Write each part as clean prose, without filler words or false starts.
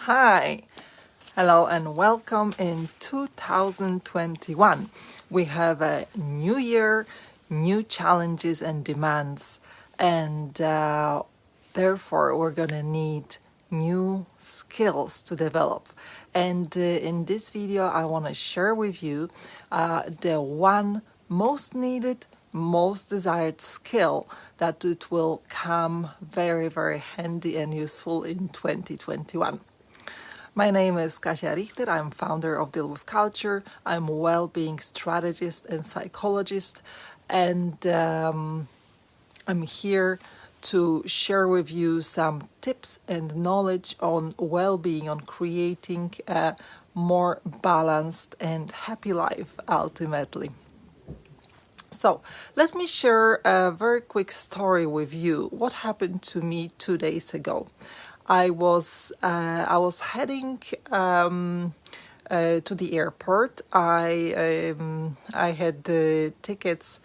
Hi, hello and welcome in 2021. We have a new year, new challenges and demands, and therefore we're going to need new skills to develop. And in this video, I want to share with you the one most needed, most desired skill that it will come very, very handy and useful in 2021. My name is Kasia Richter. I'm founder of Deal with Culture. I'm a well-being strategist and psychologist, and I'm here to share with you some tips and knowledge on well-being, on creating a more balanced and happy life ultimately. So let me share a very quick story with you. What happened to me 2 days ago? I was heading to the airport. I had the tickets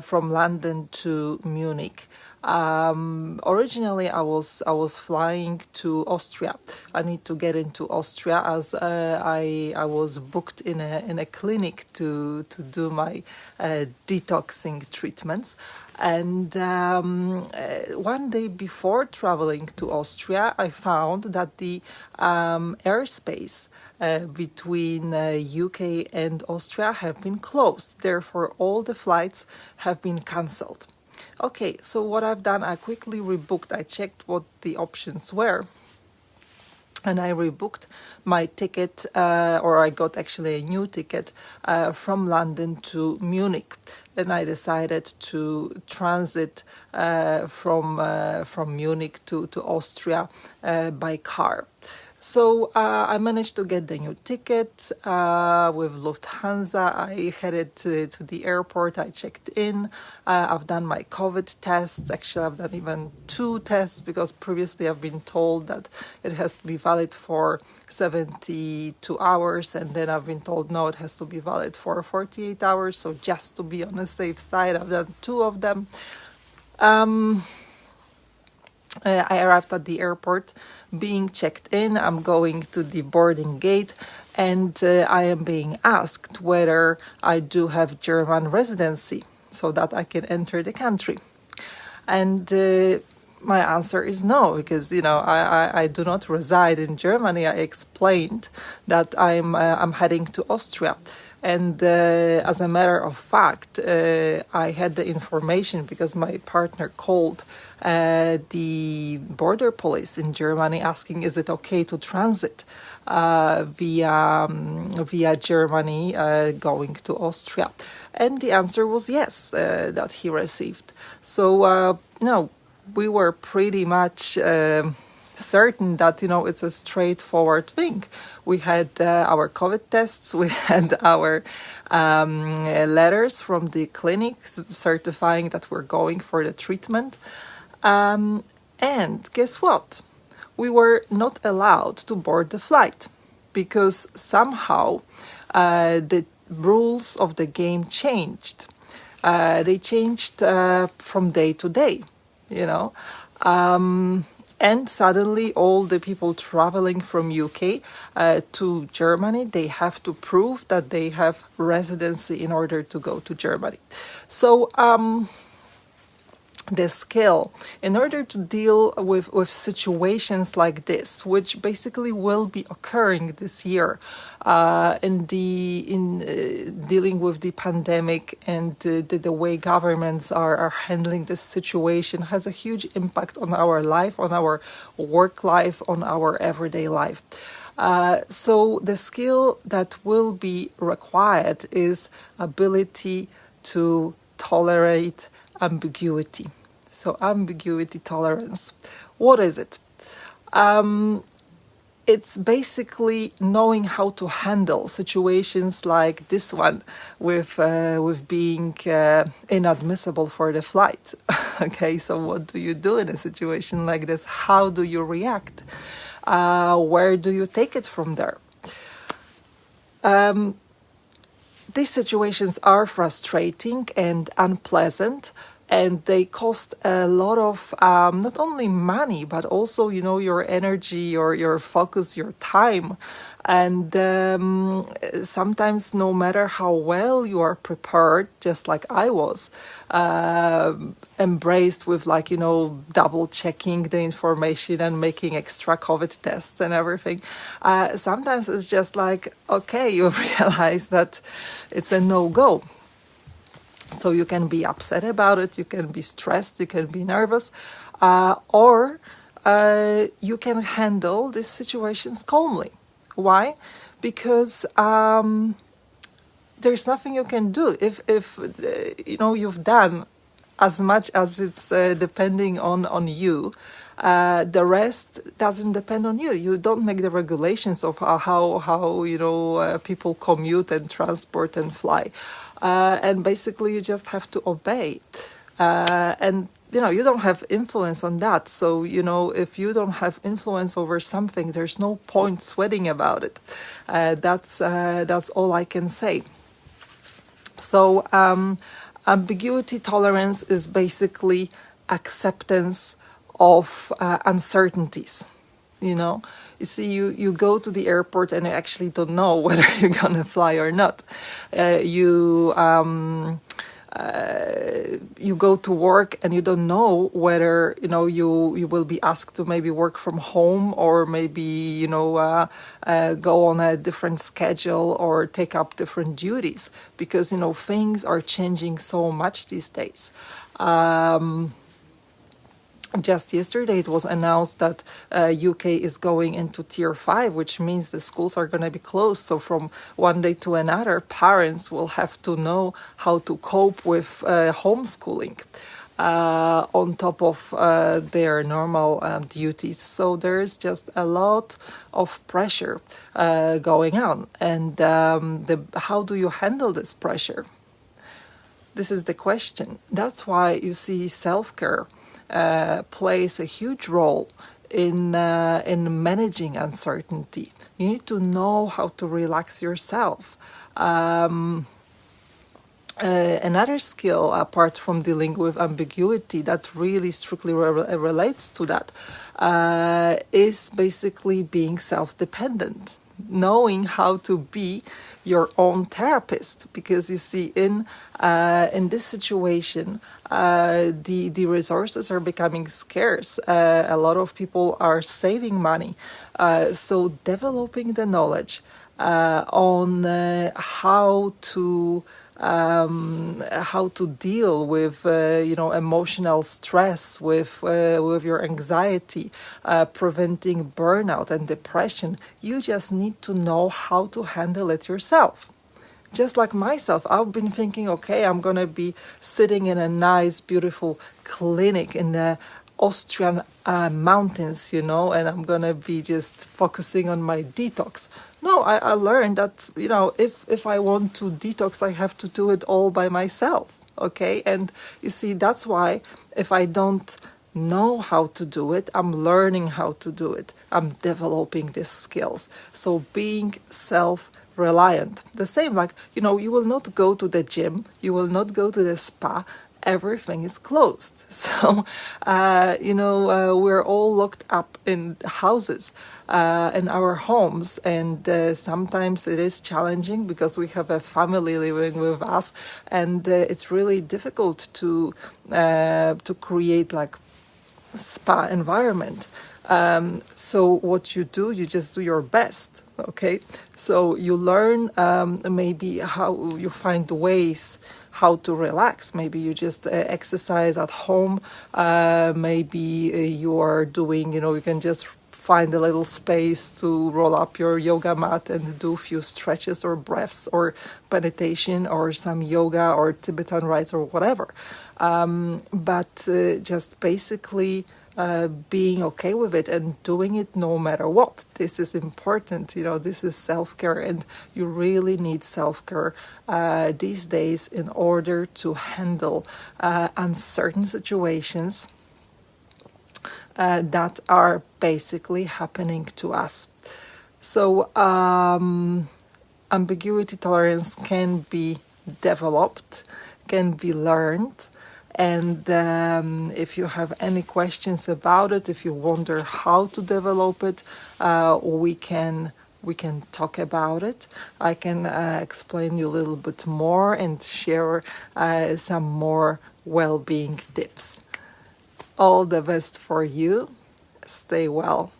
from London to Munich. Originally, I was flying to Austria. I need to get into Austria as I was booked in a clinic to do my detoxing treatments. And one day before traveling to Austria, I found that the airspace between UK and Austria have been closed. Therefore, all the flights have been cancelled. Okay, so what I've done, I quickly rebooked. I checked what the options were, and I rebooked my ticket, or I got actually a new ticket from London to Munich. And I decided to transit from Munich to Austria by car. So I managed to get the new ticket with Lufthansa. I headed to the airport. I checked in. I've done my COVID tests. Actually, I've done even 2 tests because previously I've been told that it has to be valid for 72 hours. And then I've been told, no, it has to be valid for 48 hours. So just to be on the safe side, I've done 2 of them. I arrived at the airport, being checked in. I'm going to the boarding gate, and I am being asked whether I do have German residency so that I can enter the country. And my answer is no, because I do not reside in Germany. I explained that I'm heading to Austria. And as a matter of fact, I had the information because my partner called the border police in Germany asking, is it okay to transit via Germany going to Austria? And the answer was yes, that he received. So, we were pretty much certain that it's a straightforward thing. We had our COVID tests, we had our letters from the clinic certifying that we're going for the treatment, and guess what? We were not allowed to board the flight because somehow the rules of the game changed. They changed from day to day, and suddenly all the people traveling from UK to Germany, they have to prove that they have residency in order to go to Germany. So the skill in order to deal with situations like this, which basically will be occurring this year in dealing with the pandemic, and the way governments are handling this situation has a huge impact on our life, on our work life, on our everyday life. So the skill that will be required is ability to tolerate ambiguity. So ambiguity tolerance. What is it? It's basically knowing how to handle situations like this one with being inadmissible for the flight. Okay, so what do you do in a situation like this? How do you react? Where do you take it from there? These situations are frustrating and unpleasant, and they cost a lot of not only money but also, your energy, your focus, your time. And sometimes, no matter how well you are prepared, just like I was, embraced with double checking the information and making extra COVID tests and everything, sometimes it's just like, okay, you realize that it's a no-go. So you can be upset about it, you can be stressed, you can be nervous, or you can handle these situations calmly. Why? Because there's nothing you can do. If you've done as much as it's depending on you, the rest doesn't depend on you. You don't make the regulations of how people commute and transport and fly, and basically you just have to obey. And you don't have influence on that. So if you don't have influence over something, there's no point sweating about it. That's all I can say. So ambiguity tolerance is basically acceptance of uncertainties. You see, you go to the airport and you actually don't know whether you're gonna fly or not. You go to work and you don't know whether you will be asked to maybe work from home, or maybe go on a different schedule or take up different duties, because things are changing so much these days. Just yesterday it was announced that UK is going into tier 5, which means the schools are going to be closed. So from one day to another, parents will have to know how to cope with homeschooling on top of their normal duties. So there's just a lot of pressure going on. And how do you handle this pressure? This is the question. That's why you see self-care plays a huge role in managing uncertainty. You need to know how to relax yourself. Another skill, apart from dealing with ambiguity, that really strictly relates to that, is basically being self-dependent. Knowing how to be your own therapist, because you see, in this situation, the resources are becoming scarce. A lot of people are saving money, so developing the knowledge on how to deal with emotional stress, with your anxiety, preventing burnout and depression. You just need to know how to handle it yourself. Just like myself, I've been thinking, okay, I'm gonna be sitting in a nice, beautiful clinic in the Austrian mountains, and I'm gonna be just focusing on my detox. No, I learned that, if I want to detox, I have to do it all by myself, okay? And you see, that's why if I don't know how to do it, I'm learning how to do it. I'm developing these skills. So being self-reliant. The same, like, you will not go to the gym, you will not go to the spa, everything is closed. So, we're all locked up in houses, in our homes, and sometimes it is challenging because we have a family living with us, and it's really difficult to create like spa environment. So what you do, you just do your best, okay? So you learn maybe how you find ways how to relax. Maybe you just exercise at home. Maybe you are doing, you can just find a little space to roll up your yoga mat and do a few stretches or breaths or meditation or some yoga or Tibetan rites or whatever. But just basically being okay with it and doing it no matter what. This is important. This is self-care, and you really need self-care these days in order to handle uncertain situations that are basically happening to us. So ambiguity tolerance can be developed, can be learned, And if you have any questions about it, if you wonder how to develop it, we can talk about it. I can explain you a little bit more and share some more well-being tips. All the best for you. Stay well.